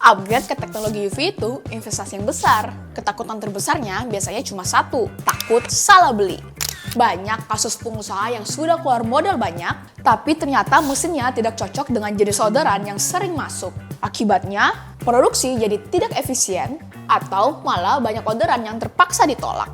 Upgrade ke teknologi UV itu investasi yang besar. Ketakutan terbesarnya biasanya cuma satu, takut salah beli. Banyak kasus pengusaha yang sudah keluar modal banyak, tapi ternyata mesinnya tidak cocok dengan jenis orderan yang sering masuk. Akibatnya, produksi jadi tidak efisien, atau malah banyak orderan yang terpaksa ditolak.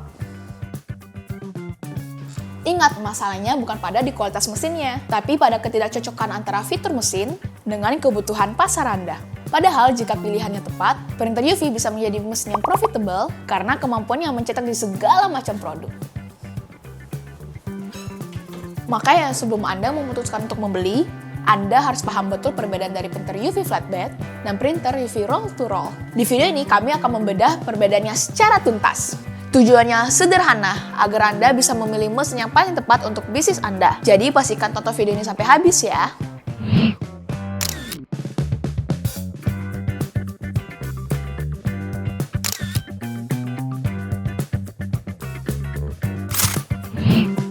Ingat, masalahnya bukan pada di kualitas mesinnya, tapi pada ketidakcocokan antara fitur mesin dengan kebutuhan pasar Anda. Padahal jika pilihannya tepat, printer UV bisa menjadi mesin yang profitable karena kemampuannya mencetak di segala macam produk. Makanya sebelum Anda memutuskan untuk membeli, Anda harus paham betul perbedaan dari printer UV flatbed dan printer UV roll to roll. Di video ini kami akan membedah perbedaannya secara tuntas. Tujuannya sederhana, agar Anda bisa memilih mesin yang paling tepat untuk bisnis Anda. Jadi pastikan tonton video ini sampai habis ya.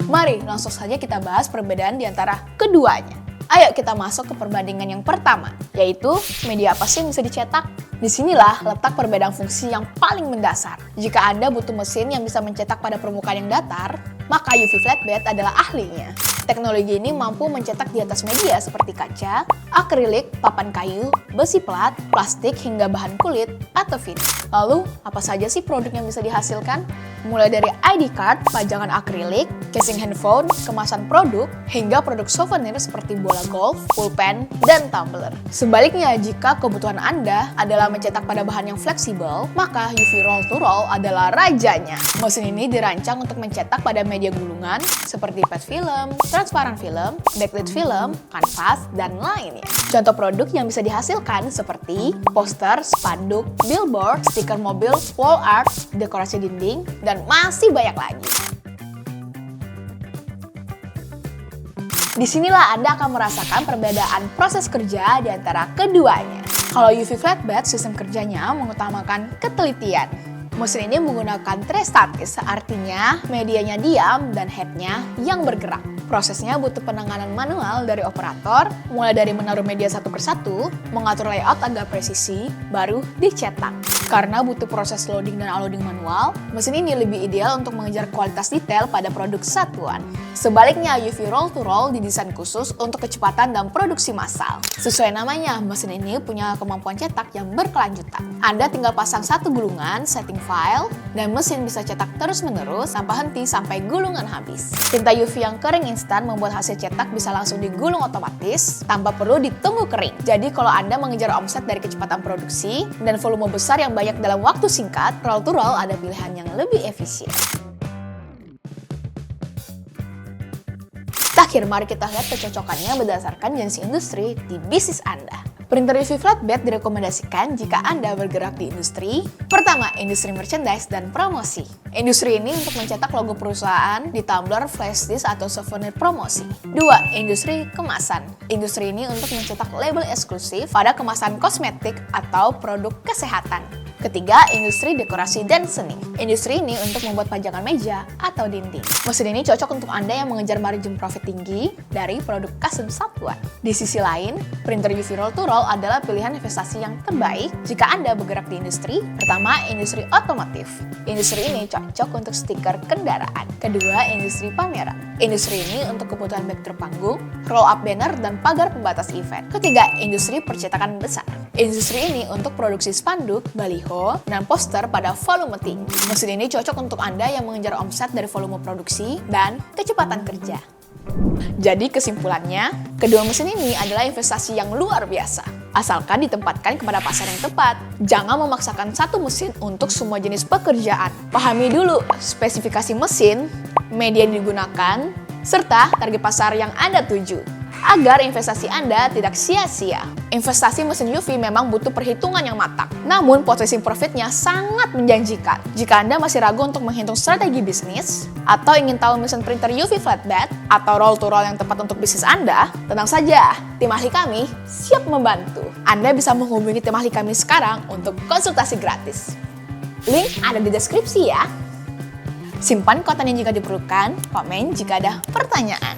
Mari langsung saja kita bahas perbedaan di antara keduanya. Ayo kita masuk ke perbandingan yang pertama, yaitu media apa sih yang bisa dicetak? Disinilah letak perbedaan fungsi yang paling mendasar. Jika Anda butuh mesin yang bisa mencetak pada permukaan yang datar, maka UV flatbed adalah ahlinya. Teknologi ini mampu mencetak di atas media seperti kaca, akrilik, papan kayu, besi plat, plastik hingga bahan kulit, atau finish. Lalu, apa saja sih produk yang bisa dihasilkan? Mulai dari ID card, pajangan akrilik, casing handphone, kemasan produk, hingga produk souvenir seperti bola golf, pulpen, dan tumbler. Sebaliknya, jika kebutuhan Anda adalah mencetak pada bahan yang fleksibel, maka UV roll to roll adalah rajanya. Mesin ini dirancang untuk mencetak pada media gulungan seperti PET film, transparan film, backlit film, kanvas, dan lainnya. Contoh produk yang bisa dihasilkan seperti poster, spanduk, billboard, stiker mobil, wall art, dekorasi dinding, dan masih banyak lagi. Disinilah Anda akan merasakan perbedaan proses kerja di antara keduanya. Kalau UV flatbed, sistem kerjanya mengutamakan ketelitian. Mesin ini menggunakan tray statis, artinya medianya diam dan headnya yang bergerak. Prosesnya butuh penanganan manual dari operator, mulai dari menaruh media satu persatu, mengatur layout agar presisi, baru dicetak. Karena butuh proses loading dan unloading manual, mesin ini lebih ideal untuk mengejar kualitas detail pada produk satuan. Sebaliknya, UV roll to roll didesain khusus untuk kecepatan dan produksi massal. Sesuai namanya, mesin ini punya kemampuan cetak yang berkelanjutan. Anda tinggal pasang satu gulungan, setting file, dan mesin bisa cetak terus-menerus tanpa henti sampai gulungan habis. Tinta UV yang kering instan membuat hasil cetak bisa langsung digulung otomatis tanpa perlu ditunggu kering. Jadi kalau Anda mengejar omset dari kecepatan produksi dan volume besar yang banyak dalam waktu singkat, roll to roll ada pilihan yang lebih efisien. Terakhir, mari kita lihat kecocokannya berdasarkan jenis industri di bisnis Anda. Printer UV flatbed direkomendasikan jika Anda bergerak di industri. Pertama, industri merchandise dan promosi. Industri ini untuk mencetak logo perusahaan di tumbler, flash disk, atau souvenir promosi. Dua, industri kemasan. Industri ini untuk mencetak label eksklusif pada kemasan kosmetik atau produk kesehatan. Ketiga, industri dekorasi dan seni. Industri ini untuk membuat pajangan meja atau dinding. Mesin ini cocok untuk Anda yang mengejar margin profit tinggi dari produk custom satuan. Di sisi lain, printer UV roll to roll adalah pilihan investasi yang terbaik jika Anda bergerak di industri. Pertama, industri otomotif. Industri ini cocok untuk stiker kendaraan. Kedua, industri pameran. Industri ini untuk kebutuhan backdrop panggung, roll up banner, dan pagar pembatas event. Ketiga, industri percetakan besar. Industri ini untuk produksi spanduk, baliho, dan poster pada volume tinggi. Mesin ini cocok untuk Anda yang mengejar omset dari volume produksi dan kecepatan kerja. Jadi kesimpulannya, kedua mesin ini adalah investasi yang luar biasa. Asalkan ditempatkan kepada pasar yang tepat. Jangan memaksakan satu mesin untuk semua jenis pekerjaan. Pahami dulu spesifikasi mesin, media yang digunakan, serta target pasar yang Anda tuju, agar investasi Anda tidak sia-sia. Investasi mesin UV memang butuh perhitungan yang matang, namun potensi profitnya sangat menjanjikan. Jika Anda masih ragu untuk menghitung strategi bisnis, atau ingin tahu mesin printer UV flatbed atau roll to roll yang tepat untuk bisnis Anda, tenang saja, tim ahli kami siap membantu. Anda bisa menghubungi tim ahli kami sekarang untuk konsultasi gratis. Link ada di deskripsi ya. Simpan kontennya jika diperlukan, komen jika ada pertanyaan.